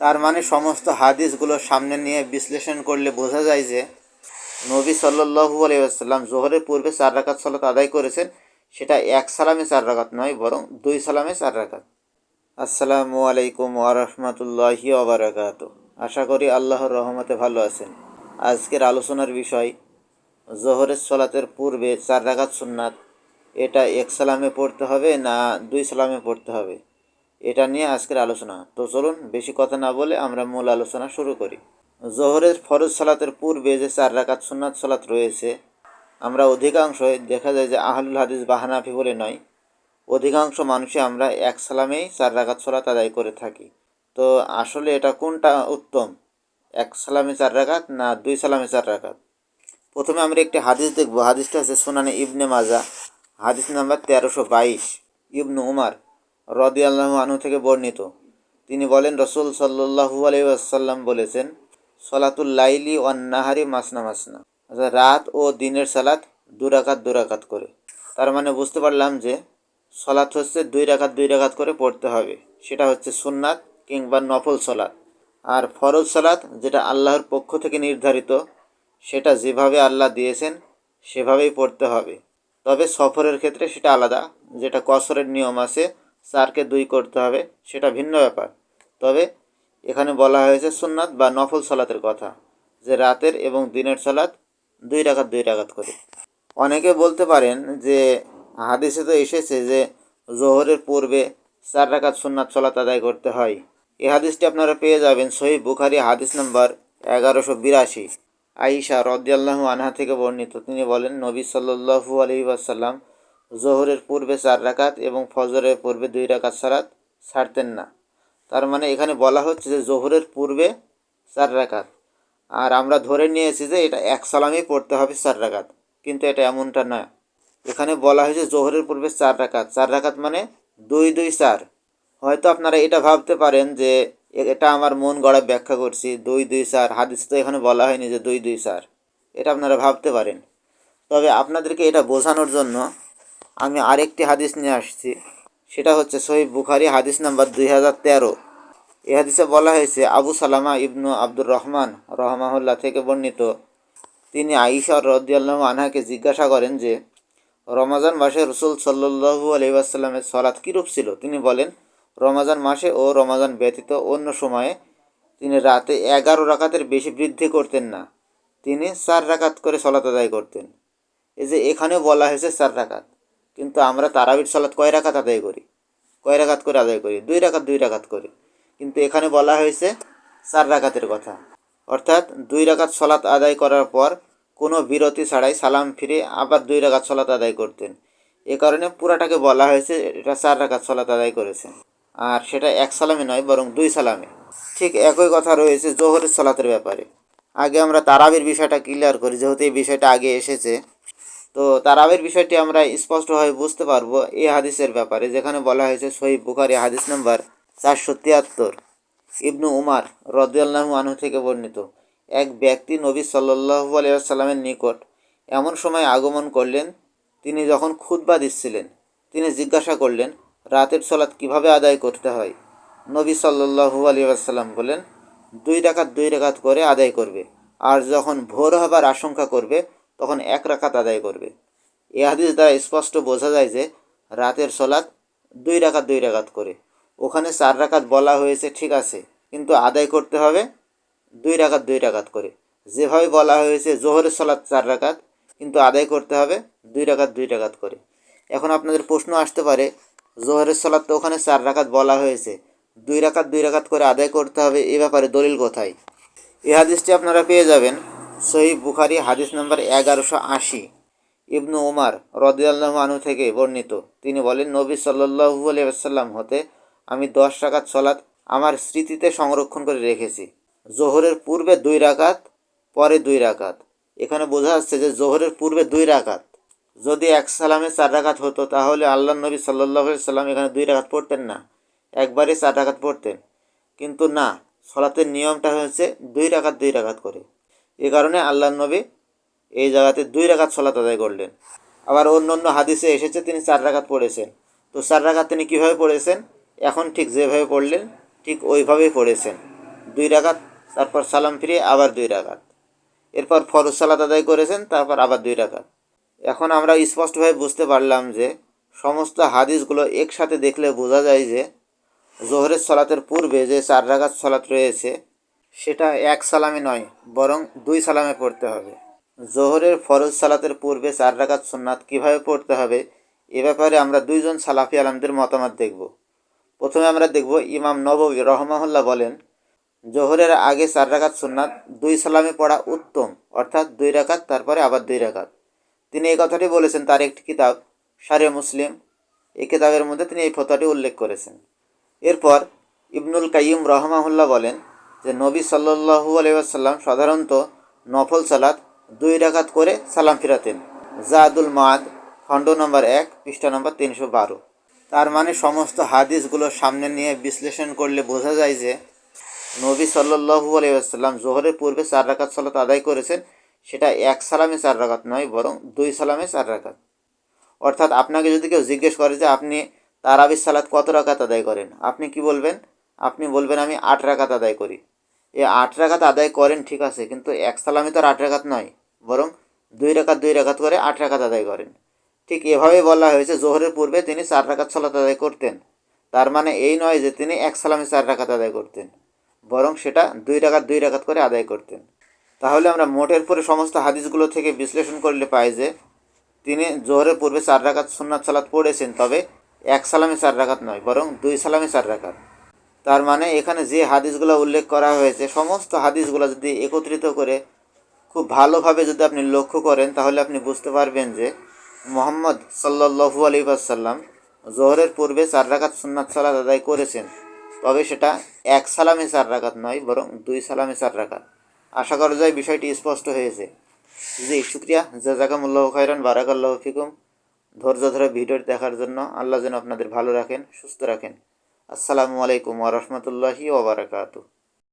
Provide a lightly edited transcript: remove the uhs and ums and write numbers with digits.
তার মানে সমস্ত হাদিসগুলো সামনে নিয়ে বিশ্লেষণ করলে বোঝা যায় যে নবী সাল্লাল্লাহু আলাইহি ওয়াসাল্লাম জোহরের পূর্বে 4 রাকাত সালাত আদায় করেছেন, সেটা এক সালামে 4 রাকাত নয়, বরং 2 সালামে 4 রাকাত। আসসালামু আলাইকুম ওয়া রাহমাতুল্লাহি ওয়া বারাকাতুহু। আশা করি আল্লাহর রহমতে ভালো আছেন। আজকের আলোচনার বিষয় জোহরের সালাতের পূর্বে 4 রাকাত সুন্নাত, এটা এক সালামে পড়তে হবে না 2 সালামে পড়তে হবে, এটা নিয়ে আজকের আলোচনা। তো চলুন বেশি কথা না বলে আমরা মূল আলোচনা শুরু করি। জোহরের ফরজ সালাতের পূর্বে যে 4 রাকাত সুন্নাত সালাত রয়েছে, আমরা অধিকাংশই দেখা যায় যে আহলুল হাদিস বা হানাফি বলে নয়, অধিকাংশ মানুষই আমরা এক সালামেই 4 রাকাত সালাত আদায় করে থাকি। তো আসলে এটা কোনটা উত্তম, এক সালামে 4 রাকাত না 2 সালামে 4 রাকাত? প্রথমে আমরা একটি হাদিস দেখব। হাদিসটা হচ্ছে সুনানে ইবনে মাজা, হাদিস নাম্বার 1322। ইবনু উমার রাদিয়াল্লাহু আনহু থেকে বর্ণিত, তিনি বলেন রাসূল সাল্লাল্লাহু আলাইহি ওয়াসাল্লাম বলেছেন, সলাতুল লাইলি ওয়ান নাহারি মাসনা মাসনা, রাত ও দিনের সালাত 2 রাকাত 2 রাকাত করে। তার মানে বুঝতে পারলাম যে সলাত হচ্ছে 2 রাকাত 2 রাকাত করে পড়তে হবে, সেটা হচ্ছে সুন্নাত কিংবা নফল সলাত। আর ফরজ সালাত যেটা আল্লাহর পক্ষ থেকে নির্ধারিত, সেটা যেভাবে আল্লাহ দিয়েছেন সেভাবেই পড়তে হবে। তবে সফরের ক্ষেত্রে সেটা আলাদা, যেটা কসরের নিয়ম আছে 4কে 2 করতে হবে, সেটা ভিন্ন ব্যাপার। তবে এখানে বলা হয়েছে সুন্নাত বা নফল সালাতের কথা, যে রাতের এবং দিনের সালাত 2 রাকাত 2 রাকাত করে। অনেকে বলতে পারেন যে হাদিসে তো এসেছে যে জোহরের পূর্বে 4 রাকাত সুন্নাত সালাত আদায় করতে হয়। এই হাদিসটি আপনারা পেয়ে যাবেন সহিহ বুখারী হাদিস নাম্বার 1182। আয়েশা রাদিয়াল্লাহু আনহা থেকে বর্ণিত, তিনি বলেন নবী সাল্লাল্লাহু আলাইহি ওয়াসাল্লাম জোহরের পূর্বে 4 রাকাত এবং ফজরের পূর্বে 2 রাকাত সালাত ছাড়তেন না। তার মানে এখানে বলা হচ্ছে যে জোহরের পূর্বে 4 রাকাত, আর আমরা ধরে নিয়েছি যে এটা এক সালামেই পড়তে হবে 4 রাকাত, কিন্তু এটা এমনটা না। এখানে বলা হয়েছে জোহরের পূর্বে 4 রাকাত, 4 রাকাত মানে 2 2 4। হয়তো আপনারা এটা ভাবতে পারেন যে এটা আমার মন গড়া ব্যাখ্যা করছি, 2 2 4, হাদিস তো এখানে বলা হয়নি যে 2 2 4, এটা আপনারা ভাবতে পারেন। তবে আপনাদেরকে এটা বোঝানোর জন্য আমি আরেকটি হাদিস নিয়ে আসছি, সেটা হচ্ছে সহিহ বুখারী হাদিস নাম্বার 2013। এই হাদিসে বলা হয়েছে আবু সালামা ইবনু আব্দুর রহমান রহমাহুল্লাহ থেকে বর্ণিত, তিনি আয়েশা রাদিয়াল্লাহু আনহাকে জিজ্ঞাসা করেন যে রমজান মাসে রাসূল সাল্লাল্লাহু আলাইহি ওয়াসাল্লামের সালাত কীরূপ ছিল। তিনি বলেন, রমজান মাসে ও রমজান ব্যতীত অন্য সময়ে তিনি রাতে 11 রাকাতের বেশি বৃদ্ধি করতেন না, তিনি 4 রাকাত করে সালাত আদায় করতেন। এই যে এখানে বলা হয়েছে 4 রাকাত, কিন্তু আমরা তারাবির সালাত কয় রাকাত আদায় করি, কয় রাকাত করে আদায় করি? 2 রাকাত 2 রাকাত করে। কিন্তু এখানে বলা হয়েছে 4 রাকাতের কথা, অর্থাৎ 2 রাকাত সালাত আদায় করার পর কোনো বিরতি ছাড়াই সালাম ফিরে আবার 2 রাকাত সালাত আদায় করতেন। এ কারণে পুরাটাকে বলা হয়েছে এটা 4 রাকাত সালাত আদায় করেছেন, আর সেটা এক সালামে নয় বরং 2 সালামে। ঠিক একই কথা রয়েছে জোহরের সালাতের ব্যাপারে। আগে আমরা তারাবির বিষয়টা ক্লিয়ার করি, যেহেতু এই বিষয়টা আগে এসেছে। তো তারাবির বিষয়টি আমরা স্পষ্টভাবে বুঝতে পারবো এই হাদিসের ব্যাপারে, যেখানে বলা হয়েছে সহিহ বুখারী হাদিস নাম্বার 473। ইবনু উমার রাদিয়াল্লাহু আনহু থেকে বর্ণিত, এক ব্যক্তি নবী সাল্লাল্লাহু আলাইহি ওয়াসাল্লামের নিকট এমন সময় আগমন করলেন, তিনি যখন খুতবা দিচ্ছিলেন। তিনি জিজ্ঞাসা করলেন, রাতের সালাত কিভাবে আদায় করতে হয়? নবী সাল্লাল্লাহু আলাইহি ওয়াসাল্লাম বলেন, 2 রাকাত 2 রাকাত করে আদায় করবে, আর যখন ভোর হবার আশঙ্কা করবে তখন 1 রাকাত আদায় করবে। এই হাদিস দ্বারা স্পষ্ট বোঝা যায় যে রাতের সালাত 2 রাকাত 2 রাকাত করে। ওখানে 4 রাকাত বলা হয়েছে ঠিক আছে, কিন্তু আদায় করতে হবে 2 রাকাত 2 রাকাত করে। যেভাবে বলা হয়েছে জোহরের সালাত 4 রাকাত, কিন্তু আদায় করতে হবে 2 রাকাত 2 রাকাত করে। এখন আপনাদের প্রশ্ন আসতে পারে, জোহরের সালাত তো ওখানে 4 রাকাত বলা হয়েছে, 2 রাকাত 2 রাকাত করে আদায় করতে হবে, এ ব্যাপারে দলিল কোথায়? এই হাদিসটি আপনারা পেয়ে যাবেন সহিহ বুখারী হাদিস নাম্বার 1180। ইবনু উমার রাদিয়াল্লাহু আনহু থেকে বর্ণিত, তিনি বলেন, নবী সাল্লাল্লাহু আলাইহি ওয়াসাল্লাম হতে আমি 10 রাকাত সালাত আমার স্মৃতিতে সংরক্ষণ করে রেখেছি। জোহরের পূর্বে 2 রাকাত, পরে 2 রাকাত। এখানে বোঝা যাচ্ছে যে জোহরের পূর্বে 2 রাকাত। যদি এক সালামে 4 রাকাত হতো তাহলে আল্লাহর নবী সাল্লাল্লাহু আলাইহি ওয়াসাল্লাম এখানে 2 রাকাত পড়তেন না, একবারে 4 রাকাত পড়তেন। কিন্তু না, সালাতের নিয়মটা হচ্ছে 2 রাকাত 2 রাকাত করে। এ কারণে আল্লাহর নবী এই জায়গাতে 2 রাকাত সালাত আদায় করলেন। আবার অন্য অন্য হাদিসে এসেছে তিনি 4 রাকাত পড়েছেন। তো 4 রাকাত তিনি কীভাবে পড়েছেন? এখন ঠিক যেভাবে পড়লেন ঠিক ওইভাবেই পড়েছেন। 2 রাকাত, তারপর সালাম ফিরিয়ে আবার 2 রাকাত, এরপর ফরজ সালাত আদায় করেছেন, তারপর আবার 2 রাকাত। এখন আমরা স্পষ্টভাবে বুঝতে পারলাম যে সমস্ত হাদিসগুলো একসাথে দেখলে বোঝা যায় যে জোহরের সালাতের পূর্বে যে 4 রাকাত সালাত রয়েছে সেটা এক সালামে নয়, বরং 2 সালামে পড়তে হবে। জোহরের ফরজ সালাতের পূর্বে 4 রাকাত সুন্নাত কীভাবে পড়তে হবে এ ব্যাপারে আমরা 2জন সালাফি আলমদের মতামত দেখব। প্রথমে আমরা দেখব ইমাম নববী রহমাহুল্লাহ বলেন, জোহরের আগে 4 রাকাত সুন্নাত 2 সালামে পড়া উত্তম, অর্থাৎ 2 রাকাত তারপরে আবার 2 রাকাত। তিনি এই কথাটি বলেছেন তার একটি কিতাব শারিহ মুসলিম, এই কিতাবের মধ্যে তিনি এই ফতোয়াটি উল্লেখ করেছেন। এরপর ইবনুল কাইয়িম রহমাহুল্লাহ বলেন যে নবী সাল্লাল্লাহু আলাইহি ওয়াসাল্লাম সাধারণত নফল সালাত 2 রাকাত করে সালাম ফিরাতেন। জাদুল মাদ, খণ্ড নম্বর 1, পৃষ্ঠা নম্বর 312। তার মানে সমস্ত হাদিসগুলো সামনে নিয়ে বিশ্লেষণ করলে বোঝা যায় যে নবী সাল্লাল্লাহু আলাইহি ওয়াসাল্লাম জোহরের পূর্বে 4 রাকাত সালাত আদায় করেছেন, সেটা এক সালামে 4 রাকাত নয়, বরং 2 সালামে 4 রাকাত। অর্থাৎ আপনাকে যদি কেউ জিজ্ঞেস করে যে আপনি তারাবির সালাত কত রাকাত আদায় করেন, আপনি কি বলবেন? আপনি বলবেন আমি 8 রাকাত আদায় করি। এই 8 রাকাত আদায় করেন ঠিক আছে, কিন্তু এক সালামে তো আর 8 রাকাত নয়, বরং 2 রাকাত করে 8 রাকাত আদায় করেন। ঠিক এভাবে বলা হয়েছে জোহরের পূর্বে তিনি 4 রাকাত সালাত আদায় করতেন। তার মানে এই নয় যে তিনি এক সালামে 4 রাকাত আদায় করতেন, বরং সেটা 2 রাকাত করে আদায় করতেন। তাহলে আমরা মোটের পরে সমস্ত হাদিসগুলো থেকে বিশ্লেষণ করলে পাই যে তিনি জোহরের পূর্বে 4 রাকাত সুন্নাত সালাত পড়েছেন, তবে এক সালামে 4 রাকাত নয়, বরং 2 সালামে 4 রাকাত। তার মানে এখানে যে হাদিসগুলো উল্লেখ করা হয়েছে সমস্ত হাদিসগুলো যদি একত্রিত করে খুব ভালোভাবে যদি আপনি লক্ষ্য করেন, তাহলে আপনি বুঝতে পারবেন যে মুহাম্মদ সাল্লাল্লাহু আলাইহি ওয়াসাল্লাম জোহরের পূর্বে 4 রাকাত সুন্নাত সালাত আদায় করেছেন, তবে সেটা এক সালামে 4 রাকাত নয়, বরং 2 সালামে 4 রাকাত। আশা করা যায় বিষয়টি স্পষ্ট হয়েছে। জি, শুক্রিয়া, জাযাকামুল্লাহু খাইরান, বারাকাল্লাহু ফিকুম। ধৈর্য ধরে ভিডিওটি দেখার জন্য। আল্লাহ যেন আপনাদের ভালো রাখেন, সুস্থ রাখেন। আসসালামু আলাইকুম ওয়া রাহমাতুল্লাহি ওয়া বারাকাতুহু।